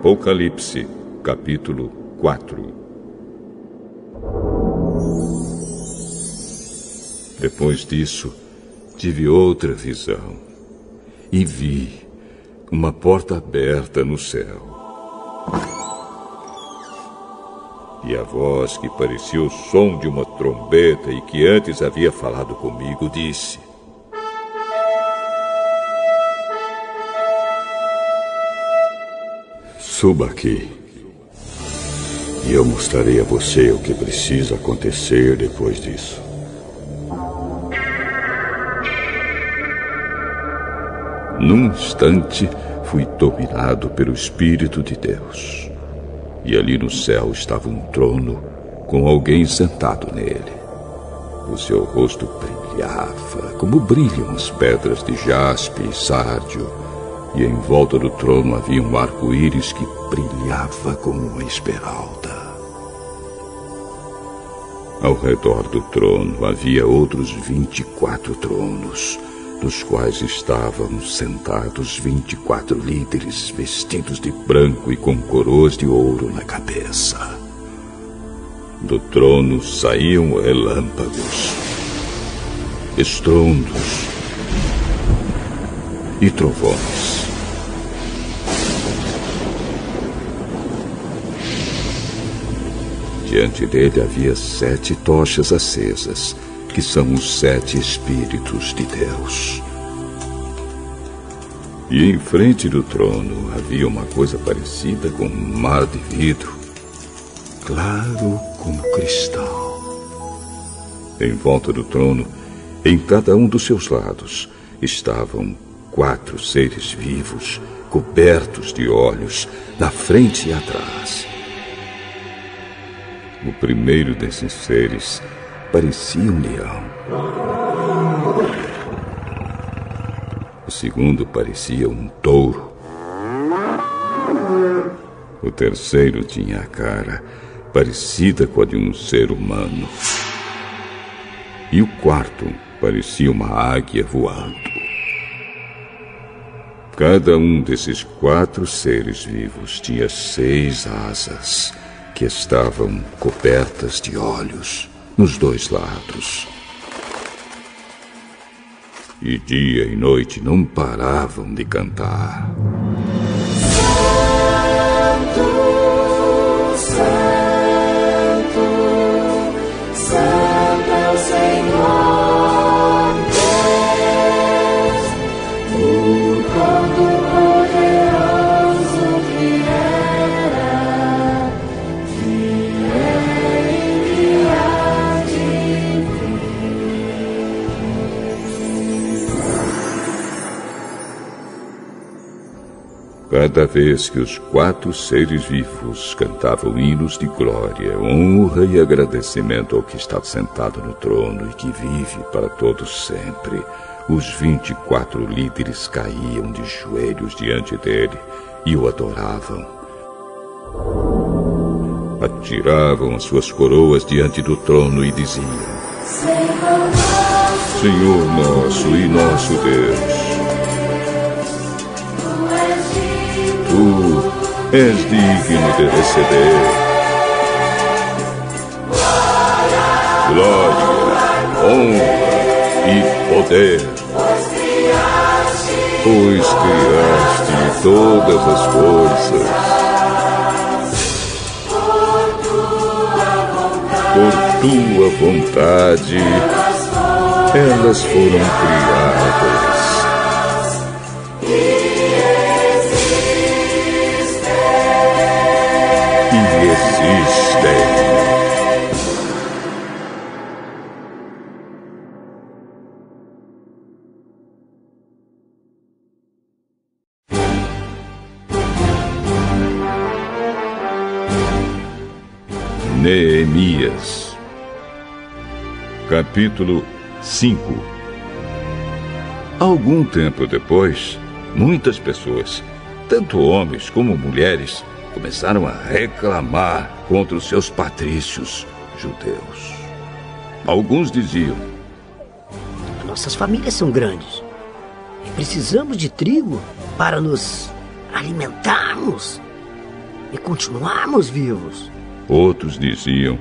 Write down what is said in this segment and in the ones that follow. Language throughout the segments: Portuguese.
Apocalipse, capítulo 4. Depois disso, tive outra visão e vi uma porta aberta no céu. E a voz que parecia o som de uma trombeta e que antes havia falado comigo disse: Suba aqui e eu mostrarei a você o que precisa acontecer depois disso. Num instante, fui dominado pelo Espírito de Deus. E ali no céu estava um trono com alguém sentado nele. O seu rosto brilhava como brilham as pedras de jaspe e sárdio. E em volta do trono havia um arco-íris que brilhava como uma esmeralda. Ao redor do trono havia outros 24 tronos, nos quais estavam sentados 24 líderes vestidos de branco e com coroas de ouro na cabeça. Do trono saíam relâmpagos, estrondos e trovões. Diante dele havia 7 tochas acesas, que são os 7 Espíritos de Deus. E em frente do trono havia uma coisa parecida com um mar de vidro, claro como cristal. Em volta do trono, em cada um dos seus lados, estavam 4 seres vivos, cobertos de olhos, na frente e atrás. O primeiro desses seres parecia um leão. O segundo parecia um touro. O terceiro tinha a cara parecida com a de um ser humano. E o quarto parecia uma águia voando. Cada um desses 4 seres vivos tinha 6 asas, que estavam cobertas de olhos nos 2 lados. E dia e noite não paravam de cantar. Santo, Santo, Santo é o Senhor Deus, o Todo-Poderoso que era, que é e que há de Cada vez que os 4 seres vivos cantavam hinos de glória, honra e agradecimento ao que está sentado no trono e que vive para todos sempre, os 24 líderes caíam de joelhos diante dele e o adoravam. Atiravam as suas coroas diante do trono e diziam: Senhor nosso e nosso Deus, Tu és digno de receber glória, honra e poder, pois criaste todas as coisas. Por tua vontade, elas foram criadas. Existem. Neemias, capítulo 5. Algum tempo depois, muitas pessoas, tanto homens como mulheres, começaram a reclamar contra os seus patrícios judeus. Alguns diziam: Nossas famílias são grandes e precisamos de trigo para nos alimentarmos. e continuarmos vivos. Outros diziam: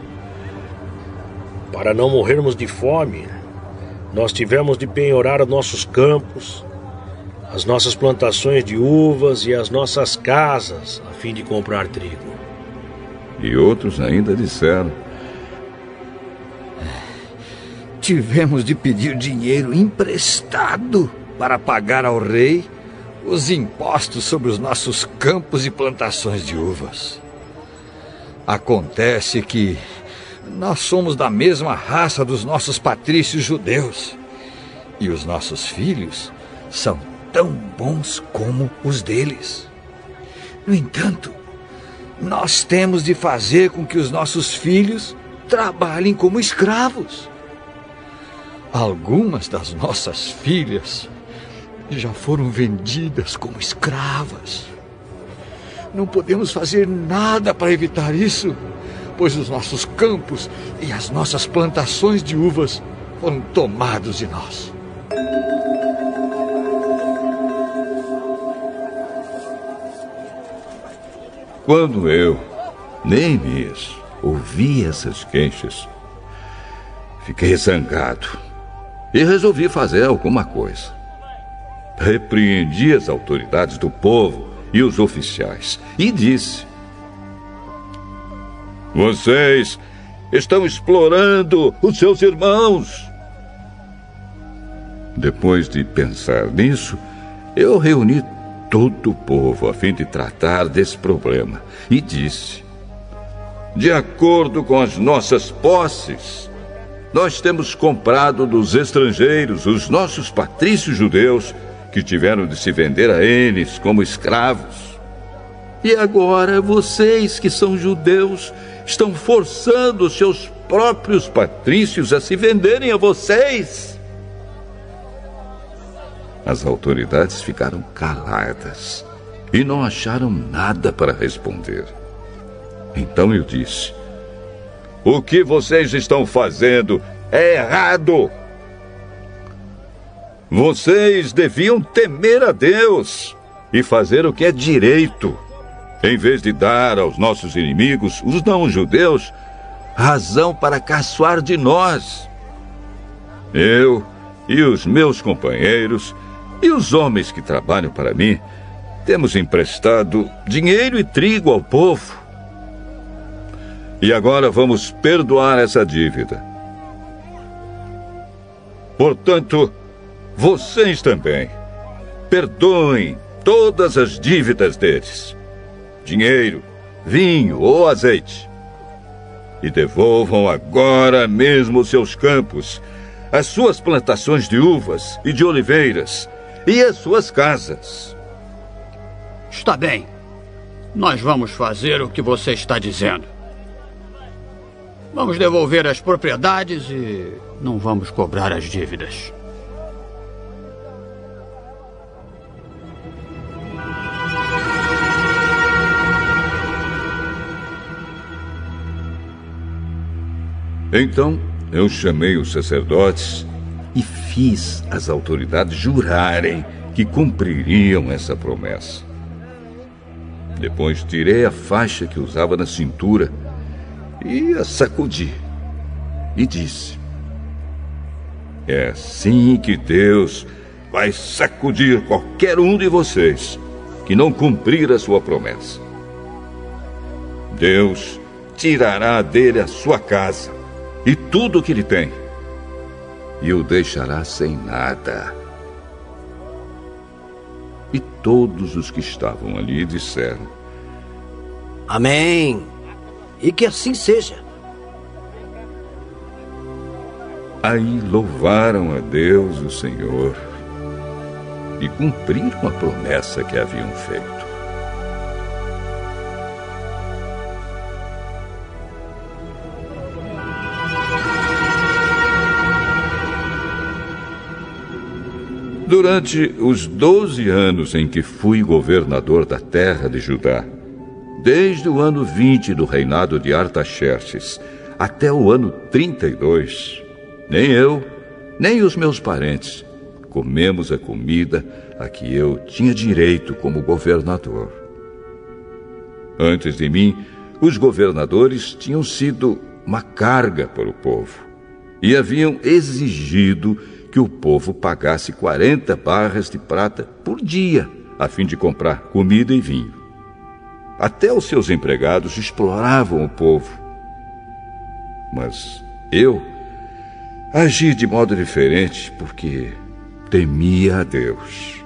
para não morrermos de fome, nós tivemos de penhorar nossos campos, as nossas plantações de uvas e as nossas casas, a fim de comprar trigo. E outros ainda disseram: tivemos de pedir dinheiro emprestado para pagar ao rei os impostos sobre os nossos campos e plantações de uvas. Acontece que nós somos da mesma raça dos nossos patrícios judeus, e os nossos filhos são tão bons como os deles. No entanto, nós temos de fazer com que os nossos filhos trabalhem como escravos. Algumas das nossas filhas já foram vendidas como escravas. Não podemos fazer nada para evitar isso, pois os nossos campos e as nossas plantações de uvas foram tomados de nós. Quando eu, Neemias, ouvi essas queixas, fiquei zangado e resolvi fazer alguma coisa. Repreendi as autoridades do povo e os oficiais e disse: vocês estão explorando os seus irmãos. Depois de pensar nisso, eu reuni todo o povo a fim de tratar desse problema e disse: de acordo com as nossas posses, nós temos comprado dos estrangeiros os nossos patrícios judeus que tiveram de se vender a eles como escravos. E agora vocês, que são judeus, estão forçando os seus próprios patrícios a se venderem a vocês. As autoridades ficaram caladas e não acharam nada para responder. Então eu disse: o que vocês estão fazendo é errado. Vocês deviam temer a Deus e fazer o que é direito, em vez de dar aos nossos inimigos, os não-judeus, razão para caçoar de nós. Eu e os meus companheiros e os homens que trabalham para mim temos emprestado dinheiro e trigo ao povo. E agora vamos perdoar essa dívida. Portanto, vocês também perdoem todas as dívidas deles, dinheiro, vinho ou azeite, e devolvam agora mesmo os seus campos, as suas plantações de uvas e de oliveiras e as suas casas. Está bem. Nós vamos fazer o que você está dizendo. Vamos devolver as propriedades e não vamos cobrar as dívidas. Então eu chamei os sacerdotes e fiz as autoridades jurarem que cumpririam essa promessa. Depois tirei a faixa que usava na cintura e a sacudi e disse: é assim que Deus vai sacudir qualquer um de vocês que não cumprir a sua promessa. Deus tirará dele a sua casa e tudo o que ele tem, e o deixará sem nada. E todos os que estavam ali disseram: Amém. E que assim seja. Aí louvaram a Deus, o Senhor, e cumpriram a promessa que haviam feito. Durante os 12 anos em que fui governador da terra de Judá, desde o ano 20 do reinado de Artaxerxes até o ano 32, nem eu, nem os meus parentes comemos a comida a que eu tinha direito como governador. Antes de mim, os governadores tinham sido uma carga para o povo e haviam exigido que o povo pagasse 40 barras de prata por dia, a fim de comprar comida e vinho. Até os seus empregados exploravam o povo. Mas eu agi de modo diferente porque temia a Deus.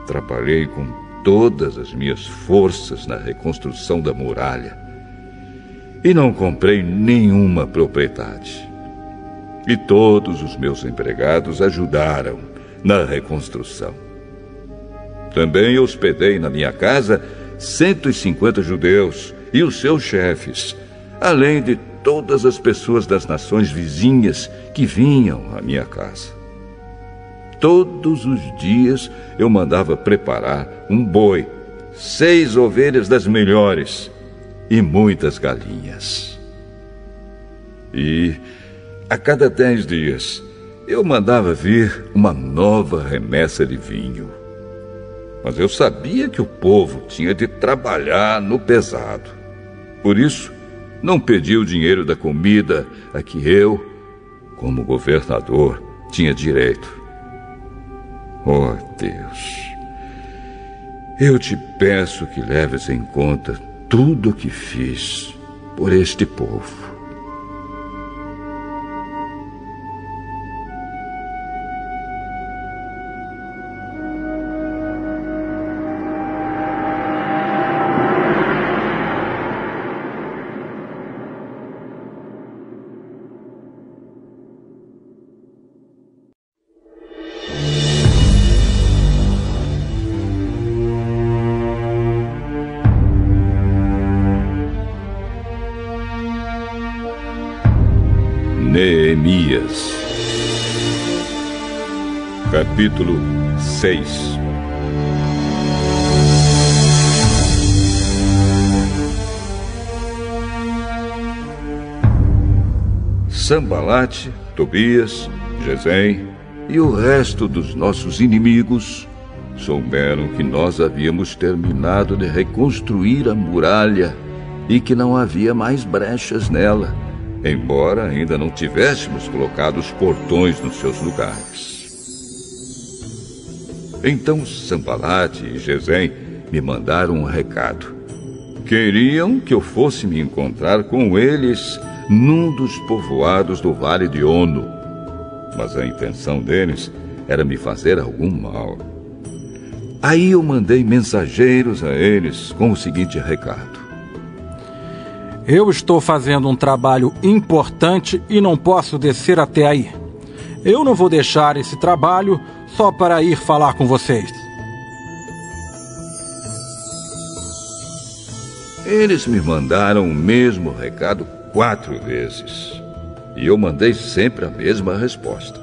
Trabalhei com todas as minhas forças na reconstrução da muralha e não comprei nenhuma propriedade. E todos os meus empregados ajudaram na reconstrução. Também hospedei na minha casa 150 judeus e os seus chefes, além de todas as pessoas das nações vizinhas que vinham à minha casa. Todos os dias eu mandava preparar um boi, 6 ovelhas das melhores e muitas galinhas. E a cada 10 dias eu mandava vir uma nova remessa de vinho. Mas eu sabia que o povo tinha de trabalhar no pesado. Por isso, não pedi o dinheiro da comida a que eu, como governador, tinha direito. Oh, Deus, eu te peço que leves em conta tudo o que fiz por este povo. Neemias, capítulo 6. Sambalate, Tobias, Gesem e o resto dos nossos inimigos souberam que nós havíamos terminado de reconstruir a muralha e que não havia mais brechas nela, embora ainda não tivéssemos colocado os portões nos seus lugares. Então Sambalate e Gesem me mandaram um recado. Queriam que eu fosse me encontrar com eles num dos povoados do Vale de Ono, mas a intenção deles era me fazer algum mal. Aí eu mandei mensageiros a eles com o seguinte recado: eu estou fazendo um trabalho importante e não posso descer até aí. Eu não vou deixar esse trabalho só para ir falar com vocês. Eles me mandaram o mesmo recado 4 vezes. E eu mandei sempre a mesma resposta.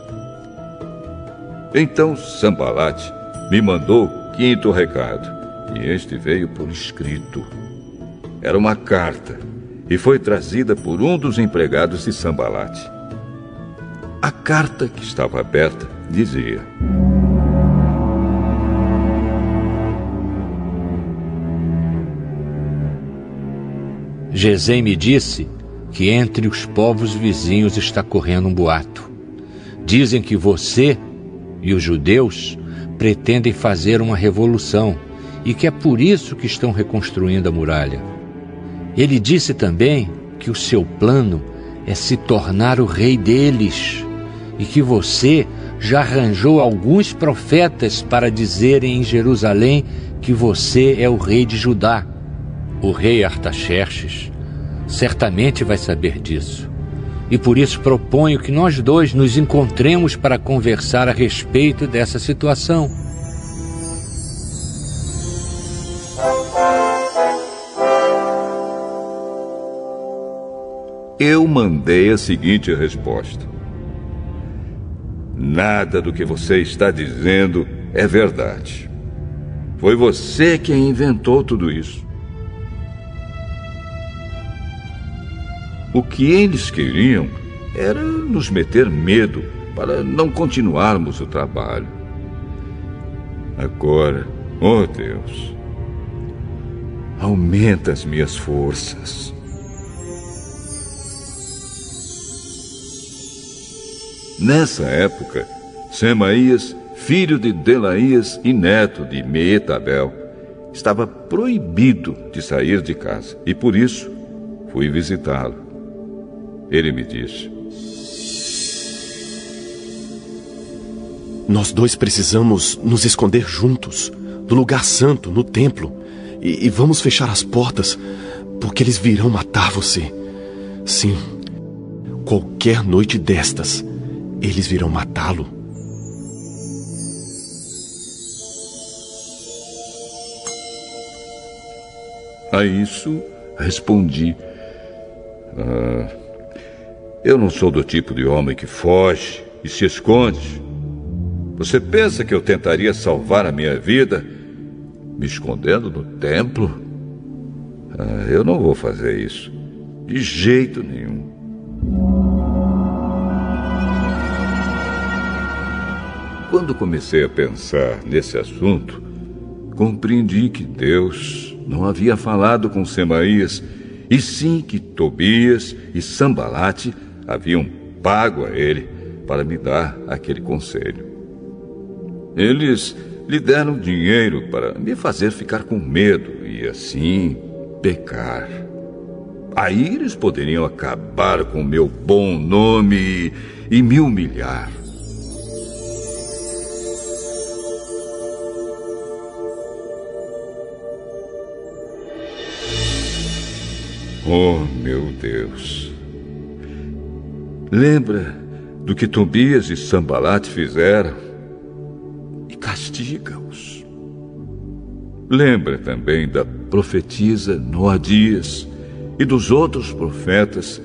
Então Sambalate me mandou o 5º recado. E este veio por escrito. Era uma carta e foi trazida por um dos empregados de Sambalate. A carta, que estava aberta, dizia: Gesem me disse que entre os povos vizinhos está correndo um boato. Dizem que você e os judeus pretendem fazer uma revolução e que é por isso que estão reconstruindo a muralha. Ele disse também que o seu plano é se tornar o rei deles e que você já arranjou alguns profetas para dizerem em Jerusalém que você é o rei de Judá. O rei Artaxerxes certamente vai saber disso. E por isso proponho que nós dois nos encontremos para conversar a respeito dessa situação. Eu mandei a seguinte resposta: nada do que você está dizendo é verdade. Foi você quem inventou tudo isso. O que eles queriam era nos meter medo para não continuarmos o trabalho. Agora, oh Deus, aumenta as minhas forças. Nessa época, Semaías, filho de Delaías e neto de Meetabel, estava proibido de sair de casa, e por isso fui visitá-lo. Ele me disse: nós dois precisamos nos esconder juntos, no lugar santo, no templo, e vamos fechar as portas, porque eles virão matar você. Sim, qualquer noite destas, eles virão matá-lo. A isso respondi: eu não sou do tipo de homem que foge e se esconde. Você pensa que eu tentaria salvar a minha vida me escondendo no templo? Eu não vou fazer isso, de jeito nenhum. Quando comecei a pensar nesse assunto, compreendi que Deus não havia falado com Semaías, e sim que Tobias e Sambalate haviam pago a ele para me dar aquele conselho. Eles lhe deram dinheiro para me fazer ficar com medo e assim pecar. Aí eles poderiam acabar com o meu bom nome e me humilhar. Oh, meu Deus! Lembra do que Tobias e Sambalate fizeram e castiga-os. Lembra também da profetisa Noadias e dos outros profetas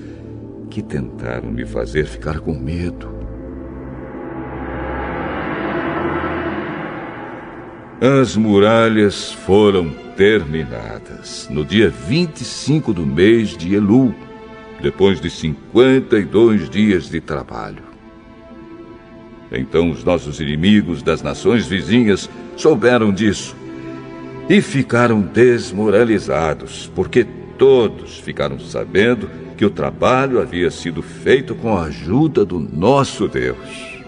que tentaram me fazer ficar com medo. As muralhas foram terminadas no dia 25 do mês de Elul, depois de 52 dias de trabalho. Então os nossos inimigos das nações vizinhas souberam disso e ficaram desmoralizados, porque todos ficaram sabendo que o trabalho havia sido feito com a ajuda do nosso Deus.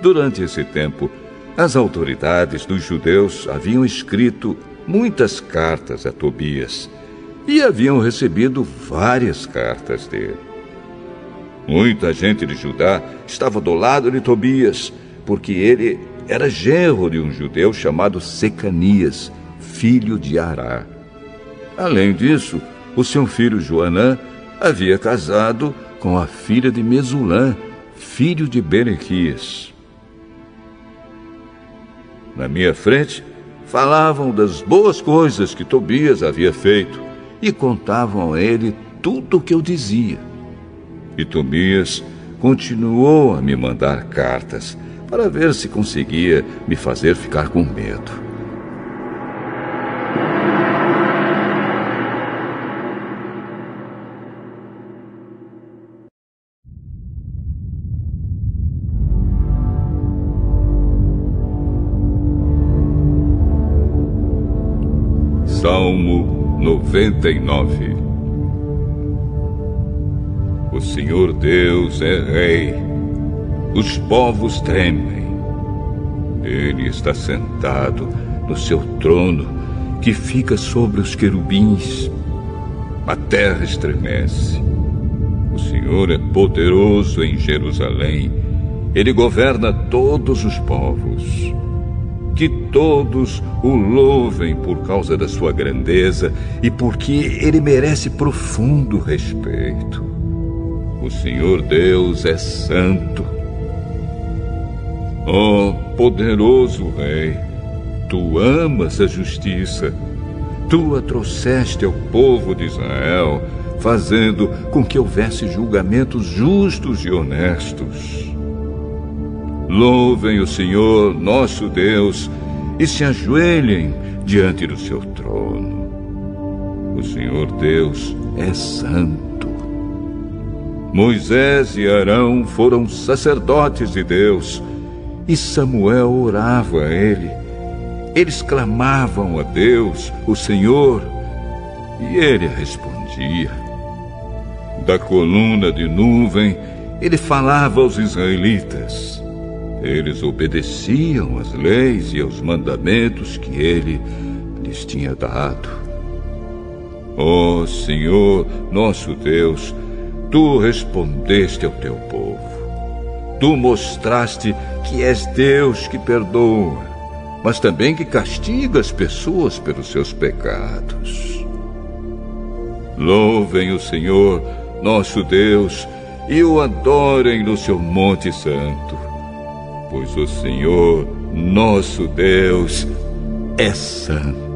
Durante esse tempo, as autoridades dos judeus haviam escrito muitas cartas a Tobias e haviam recebido várias cartas dele. Muita gente de Judá estava do lado de Tobias, porque ele era genro de um judeu chamado Secanias, filho de Ará. Além disso, o seu filho Joanã havia casado com a filha de Mesulã, filho de Berequias. Na minha frente, falavam das boas coisas que Tobias havia feito e contavam a ele tudo o que eu dizia. E Tobias continuou a me mandar cartas para ver se conseguia me fazer ficar com medo. Salmo 99. O Senhor Deus é Rei, os povos tremem. Ele está sentado no seu trono, que fica sobre os querubins. A terra estremece. O Senhor é poderoso em Jerusalém. Ele governa todos os povos. Que todos o louvem por causa da sua grandeza e porque ele merece profundo respeito. O Senhor Deus é santo. Oh, poderoso Rei, tu amas a justiça. Tu a trouxeste ao povo de Israel, fazendo com que houvesse julgamentos justos e honestos. Louvem o Senhor, nosso Deus, e se ajoelhem diante do seu trono. O Senhor Deus é santo. Moisés e Arão foram sacerdotes de Deus, e Samuel orava a ele. Eles clamavam a Deus, o Senhor, e ele respondia. Da coluna de nuvem, ele falava aos israelitas. Eles obedeciam às leis e aos mandamentos que ele lhes tinha dado. Ó Senhor, nosso Deus, tu respondeste ao teu povo. Tu mostraste que és Deus que perdoa, mas também que castiga as pessoas pelos seus pecados. Louvem o Senhor, nosso Deus, e o adorem no seu monte santo, pois o Senhor, nosso Deus, é santo.